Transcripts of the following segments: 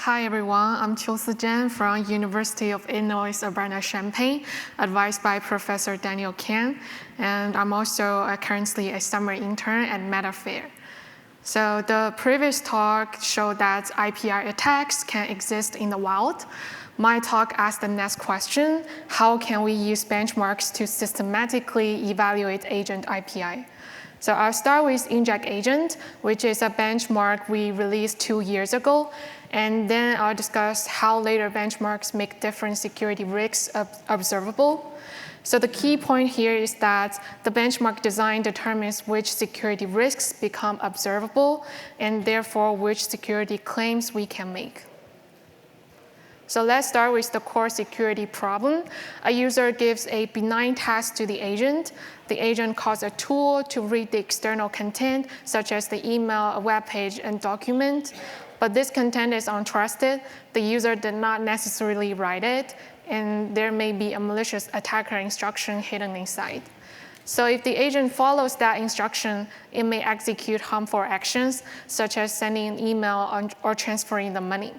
Hi everyone, I'm Qiusi Zhan from University of Illinois Urbana-Champaign, advised by Professor Daniel Kan, and I'm also currently a summer intern at MetaFair. So the previous talk showed that IPR attacks can exist in the wild. My talk asked the next question: how can we use benchmarks to systematically evaluate agent IPI? So I'll start with InjecAgent, which is a benchmark we released 2 years ago, and then I'll discuss how later benchmarks make different security risks observable. So the key point here is that the benchmark design determines which security risks become observable, and therefore which security claims we can make. So let's start with the core security problem. A user gives a benign task to the agent. The agent calls a tool to read the external content, such as the email, a web page, and document. But this content is untrusted. The user did not necessarily write it, and there may be a malicious attacker instruction hidden inside. So if the agent follows that instruction, it may execute harmful actions, such as sending an email or transferring the money.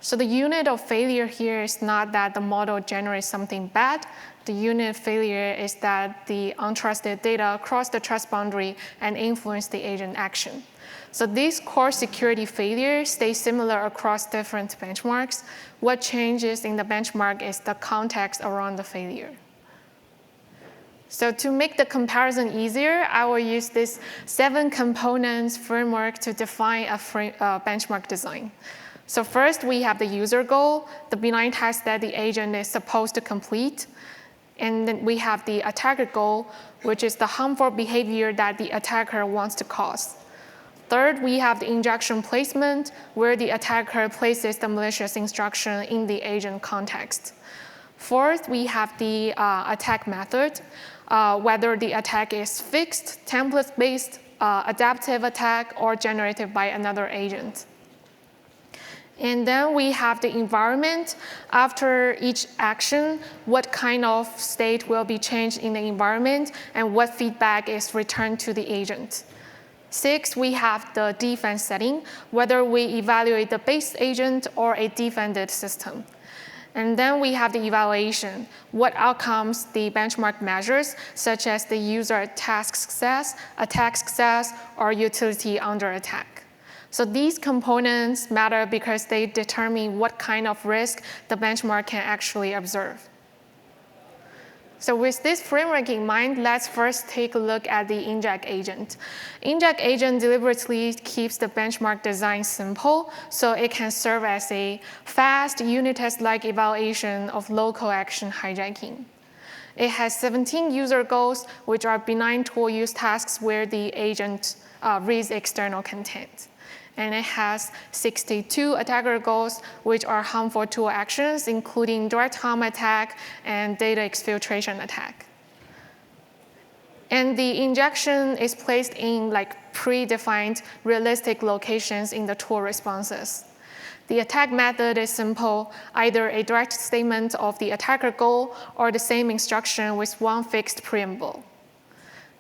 So the unit of failure here is not that the model generates something bad. The unit of failure is that the untrusted data cross the trust boundary and influence the agent action. So these core security failures stay similar across different benchmarks. What changes in the benchmark is the context around the failure. So to make the comparison easier, I will use this 7 components framework to define a benchmark design. So first, we have the user goal, the benign task that the agent is supposed to complete. And then we have the attacker goal, which is the harmful behavior that the attacker wants to cause. Third, we have the injection placement, where the attacker places the malicious instruction in the agent context. Fourth, we have the attack method, whether the attack is fixed, template-based, adaptive attack, or generated by another agent. And then we have the environment. After each action, what kind of state will be changed in the environment and what feedback is returned to the agent. 6, we have the defense setting, whether we evaluate the base agent or a defended system. And then we have the evaluation, what outcomes the benchmark measures, such as the user task success, attack success, or utility under attack. So these components matter because they determine what kind of risk the benchmark can actually observe. So with this framework in mind, let's first take a look at the InjecAgent. InjecAgent deliberately keeps the benchmark design simple, so it can serve as a fast unit test-like evaluation of local action hijacking. It has 17 user goals, which are benign tool use tasks where the agent reads external content. And it has 62 attacker goals, which are harmful tool actions, including direct harm attack and data exfiltration attack. And the injection is placed in predefined realistic locations in the tool responses. The attack method is simple, either a direct statement of the attacker goal or the same instruction with one fixed preamble.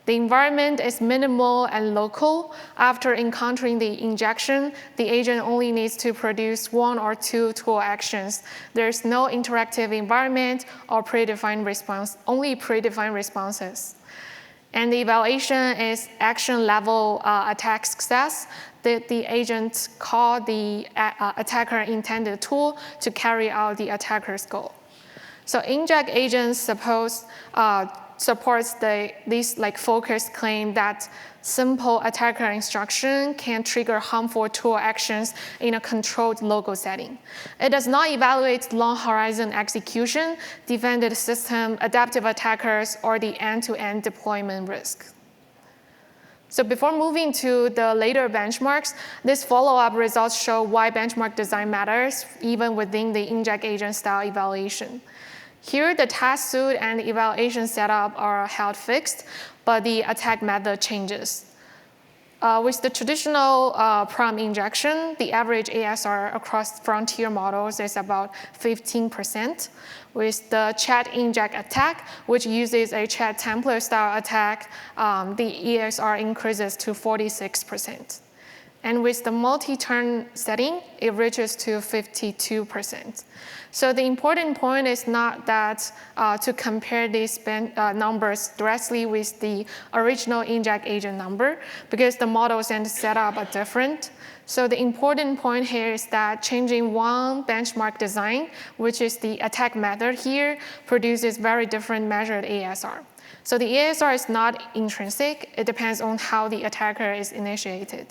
The environment is minimal and local. After encountering the injection, the agent only needs to produce 1 or 2 tool actions. There's no interactive environment or predefined response, only predefined responses. And the evaluation is action level attack success. The agent called the attacker intended tool to carry out the attacker's goal. So InjecAgent supports this focused claim that simple attacker instruction can trigger harmful tool actions in a controlled local setting. It does not evaluate long horizon execution, defended system, adaptive attackers, or the end-to-end deployment risk. So before moving to the later benchmarks, these follow-up results show why benchmark design matters, even within the InjecAgent style evaluation. Here, the task suite and the evaluation setup are held fixed, but the attack method changes. With the traditional prompt injection, the average ASR across frontier models is about 15%. With the chat inject attack, which uses a chat template style attack, the ASR increases to 46%. And with the multi-turn setting, it reaches to 52%. So the important point is not that to compare these numbers directly with the original InjecAgent number, because the models and setup are different. So the important point here is that changing one benchmark design, which is the attack method here, produces very different measured ASR. So the ASR is not intrinsic. It depends on how the attacker is initiated.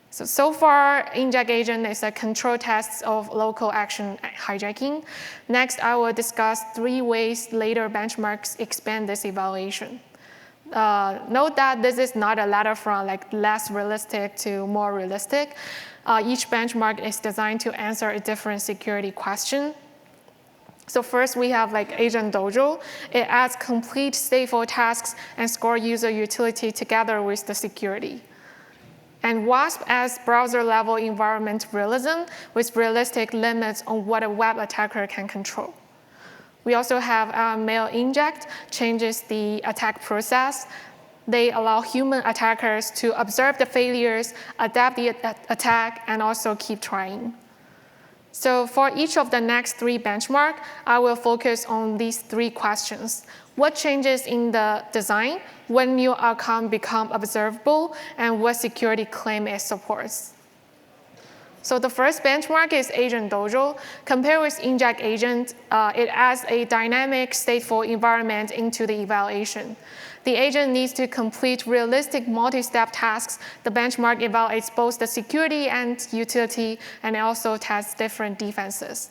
So far, InjecAgent is a control test of local action hijacking. Next, I will discuss 3 ways later benchmarks expand this evaluation. Note that this is not a ladder from less realistic to more realistic. Each benchmark is designed to answer a different security question. So first, we have Agent Dojo. It adds complete stateful tasks and score user utility together with the security. And WASP adds browser-level environment realism with realistic limits on what a web attacker can control. We also have mail inject, changes the attack process. They allow human attackers to observe the failures, adapt the attack, and also keep trying. So for each of the next 3 benchmarks, I will focus on these 3 questions. What changes in the design? What new outcome become observable? And what security claim it supports? So the first benchmark is Agent Dojo. Compared with InjecAgent, it adds a dynamic stateful environment into the evaluation. The agent needs to complete realistic multi-step tasks. The benchmark evaluates both the security and utility, and it also tests different defenses.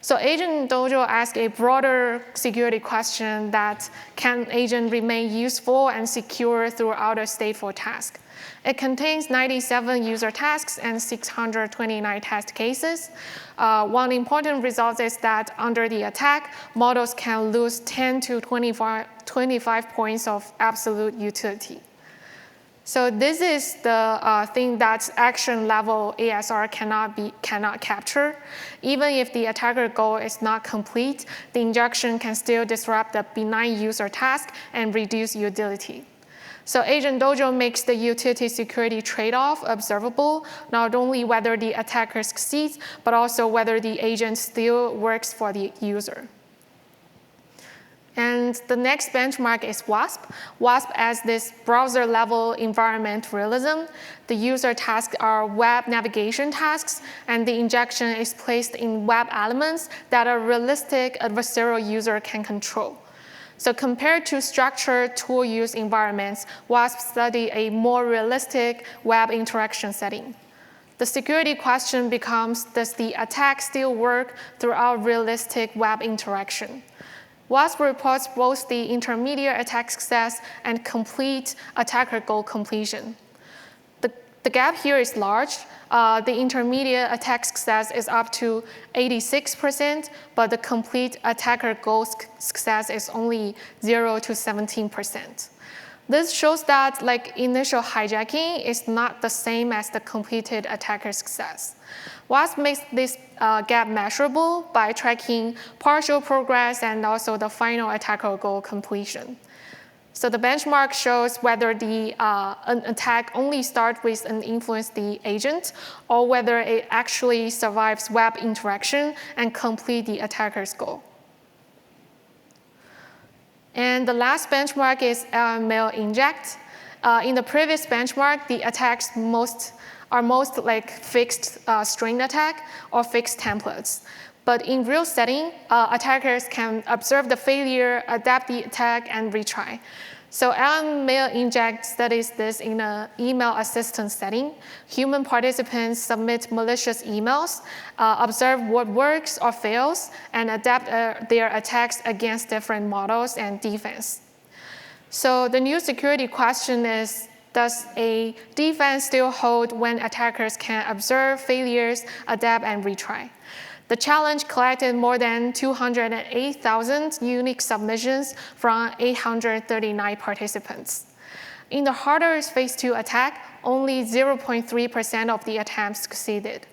So Agent Dojo asks a broader security question that can agent remain useful and secure throughout a stateful task. It contains 97 user tasks and 629 test cases. One important result is that under the attack, models can lose 10 to 25 points of absolute utility. So this is the thing that action level ASR cannot capture. Even if the attacker goal is not complete, the injection can still disrupt the benign user task and reduce utility. So Agent Dojo makes the utility security trade-off observable, not only whether the attacker succeeds, but also whether the agent still works for the user. And the next benchmark is WASP. WASP adds this browser-level environment realism. The user tasks are web navigation tasks, and the injection is placed in web elements that a realistic adversarial user can control. So compared to structured tool use environments, WASP study a more realistic web interaction setting. The security question becomes, does the attack still work throughout realistic web interaction? WASP reports both the intermediate attack success and complete attacker goal completion. The gap here is large. The intermediate attack success is up to 86%, but the complete attacker goal success is only 0 to 17%. This shows that initial hijacking is not the same as the completed attacker success. WASP makes this gap measurable by tracking partial progress and also the final attacker goal completion. So the benchmark shows whether an attack only starts with and influences the agent, or whether it actually survives web interaction and completes the attacker's goal. And the last benchmark is mail inject. In the previous benchmark, the attacks are most fixed string attack or fixed templates. But in real setting, attackers can observe the failure, adapt the attack, and retry. So mail inject studies this in an email assistant setting. Human participants submit malicious emails, observe what works or fails, and adapt their attacks against different models and defense. So the new security question is, does a defense still hold when attackers can observe failures, adapt, and retry? The challenge collected more than 208,000 unique submissions from 839 participants. In the harder phase 2 attack, only 0.3% of the attempts succeeded.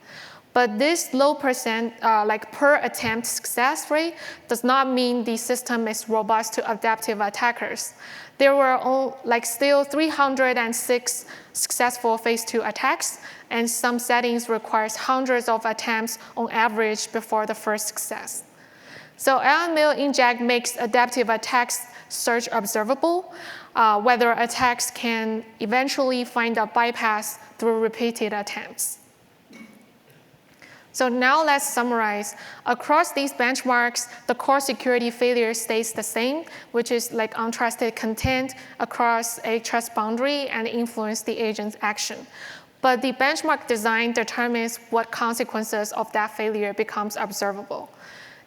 But this low percent, per attempt success rate does not mean the system is robust to adaptive attackers. There were still 306 successful phase 2 attacks, and some settings requires hundreds of attempts on average before the first success. So AML inject makes adaptive attacks search observable, whether attacks can eventually find a bypass through repeated attempts. So now let's summarize. Across these benchmarks, the core security failure stays the same, which is like untrusted content across a trust boundary and influence the agent's action. But the benchmark design determines what consequences of that failure becomes observable.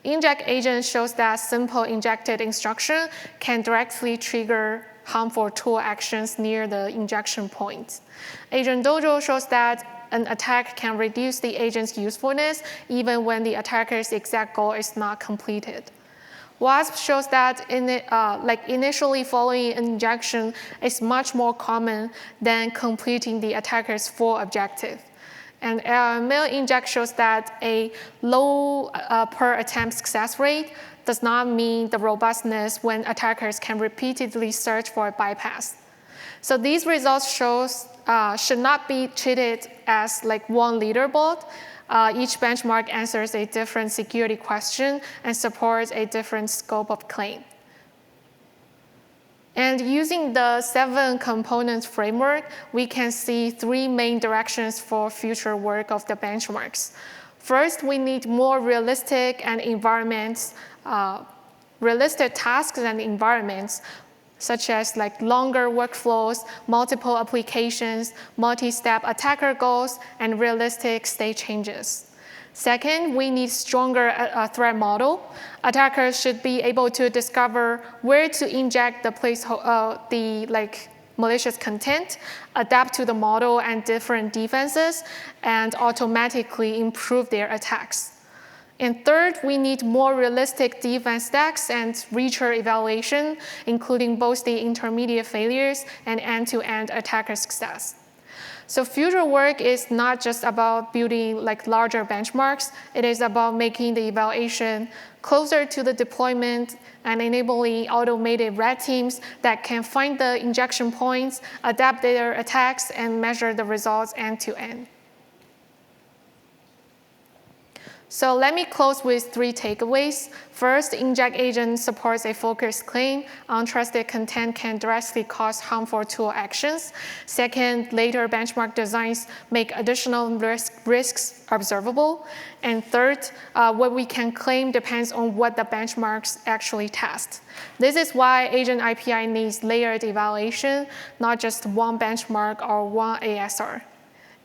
InjecAgent shows that simple injected instruction can directly trigger harmful tool actions near the injection point. Agent Dojo shows that an attack can reduce the agent's usefulness even when the attacker's exact goal is not completed. WASP shows that initially following an injection is much more common than completing the attacker's full objective. And AML inject shows that a low per attempt success rate does not mean the robustness when attackers can repeatedly search for a bypass. So these results should not be treated as like one leaderboard. Each benchmark answers a different security question and supports a different scope of claim. And using the 7 components framework, we can see 3 main directions for future work of the benchmarks. First, we need more realistic tasks and environments, such as like longer workflows, multiple applications, multi-step attacker goals, and realistic state changes. Second, we need stronger threat model. Attackers should be able to discover where to inject the malicious content, adapt to the model and different defenses, and automatically improve their attacks. And third, we need more realistic defense stacks and richer evaluation, including both the intermediate failures and end-to-end attacker success. So future work is not just about building like larger benchmarks. It is about making the evaluation closer to the deployment and enabling automated red teams that can find the injection points, adapt their attacks, and measure the results end to end. So let me close with 3 takeaways. First, InjecAgent supports a focused claim. Untrusted content can directly cause harmful tool actions. Second, later benchmark designs make additional risks observable. And third, what we can claim depends on what the benchmarks actually test. This is why Agent IPI needs layered evaluation, not just one benchmark or one ASR.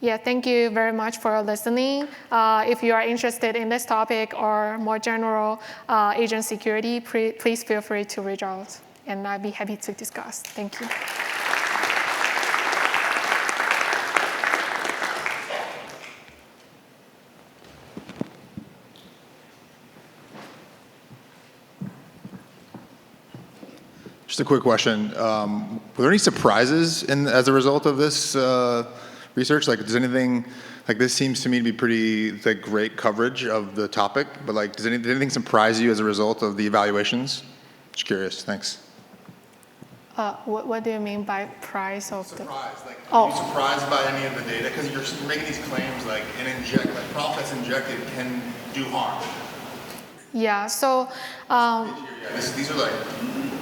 Yeah, thank you very much for listening. If you are interested in this topic or more general agent security, please feel free to reach out, and I'd be happy to discuss. Thank you. Just a quick question. Were there any surprises as a result of this research? Like, does anything, like this seems to me to be pretty great coverage of the topic, but like, did anything surprise you as a result of the evaluations? Just curious, thanks. What do you mean by price of surprise? Like, are you surprised by any of the data? Because you're making these claims like product that's injected can do harm. Yeah, so. These are like,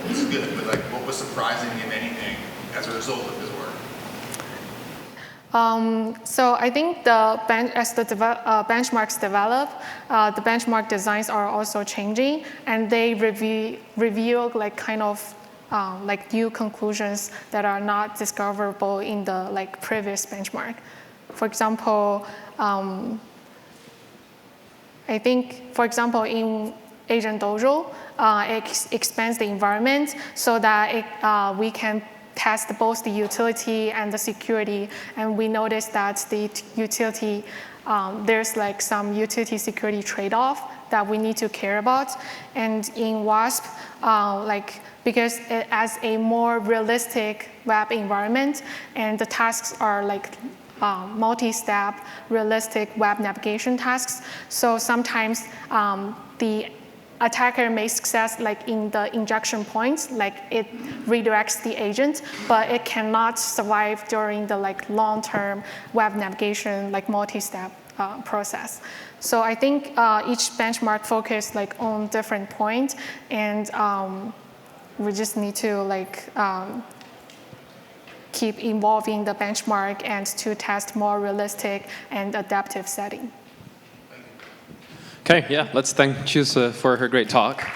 this is good, but like, what was surprising, if anything, as a result of this work? So I think as the benchmarks develop, the benchmark designs are also changing, and they reveal like kind of like new conclusions that are not discoverable in the like previous benchmark. For example, I think, for example, in Agent Dojo, it expands the environment so that we can test both the utility and the security, and we noticed that the utility, there's like some utility security trade-off that we need to care about. And in WASP, because it has a more realistic web environment, and the tasks are like multi-step realistic web navigation tasks. So sometimes the attacker may success like in the injection points, like it redirects the agent, but it cannot survive during the like long-term web navigation, like multi-step process. So I think each benchmark focus like on different points, and we just need to like keep evolving the benchmark and to test more realistic and adaptive setting. Okay, yeah, let's thank Qiusi for her great talk.